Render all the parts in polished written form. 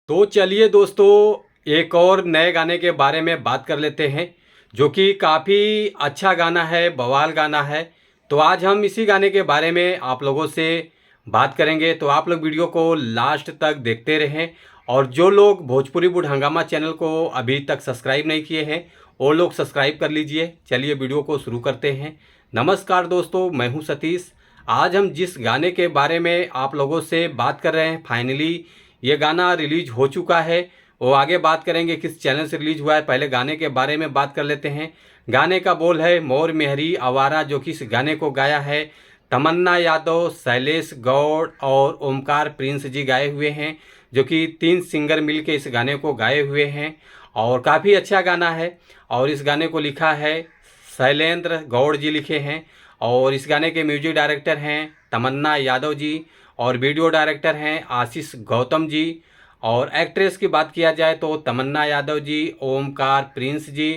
तो चलिए दोस्तों, एक और नए गाने के बारे में बात कर लेते हैं जो कि काफ़ी अच्छा गाना है, बवाल गाना है। तो आज हम इसी गाने के बारे में आप लोगों से बात करेंगे, तो आप लोग वीडियो को लास्ट तक देखते रहें। और जो लोग भोजपुरी बुढ़ हंगामा चैनल को अभी तक सब्सक्राइब नहीं किए हैं वो लोग सब्सक्राइब कर लीजिए। चलिए वीडियो को शुरू करते हैं। नमस्कार दोस्तों, मैं हूं सतीश। आज हम जिस गाने के बारे में आप लोगों से बात कर रहे हैं, फाइनली ये गाना रिलीज हो चुका है। वो आगे बात करेंगे किस चैनल से रिलीज हुआ है, पहले गाने के बारे में बात कर लेते हैं। गाने का बोल है मोर मेहरी आवारा, जो कि इस गाने को गाया है तमन्ना यादव, शैलेश गौड़ और ओमकार प्रिंस जी गाए हुए हैं, जो कि 3 सिंगर मिल के इस गाने को गाए हुए हैं। और काफ़ी अच्छा गाना है। और इस गाने को लिखा है शैलेंद्र गौड़ जी लिखे हैं। और इस गाने के म्यूजिक डायरेक्टर हैं तमन्ना यादव जी। और वीडियो डायरेक्टर हैं आशीष गौतम जी। और एक्ट्रेस की बात किया जाए तो तमन्ना यादव जी, ओमकार प्रिंस जी,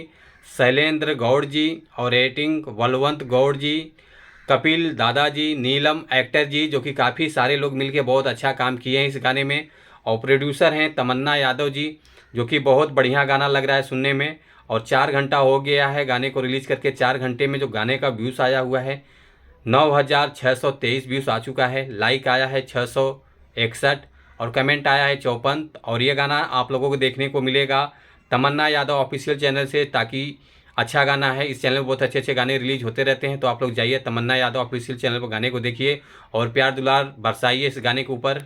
शैलेंद्र गौड़ जी और एडिटिंग बलवंत गौड़ जी, कपिल दादाजी, नीलम एक्टर जी, जो कि काफ़ी सारे लोग मिलके बहुत अच्छा काम किए हैं इस गाने में। और प्रोड्यूसर हैं तमन्ना यादव जी, जो कि बहुत बढ़िया गाना लग रहा है सुनने में। और 4 घंटा हो गया है गाने को रिलीज़ करके। 4 घंटे में जो गाने का व्यूज़ आया हुआ है 9,623 व्यूज़ आ चुका है। लाइक आया है 661 और कमेंट आया है 54। और ये गाना आप लोगों को देखने को मिलेगा तमन्ना यादव ऑफिशियल चैनल से, ताकि अच्छा गाना है। इस चैनल में बहुत अच्छे अच्छे गाने रिलीज होते रहते हैं। तो आप लोग जाइए तमन्ना यादव ऑफिशियल चैनल पर गाने को देखिए और प्यार दुलार बरसाइए इस गाने के ऊपर।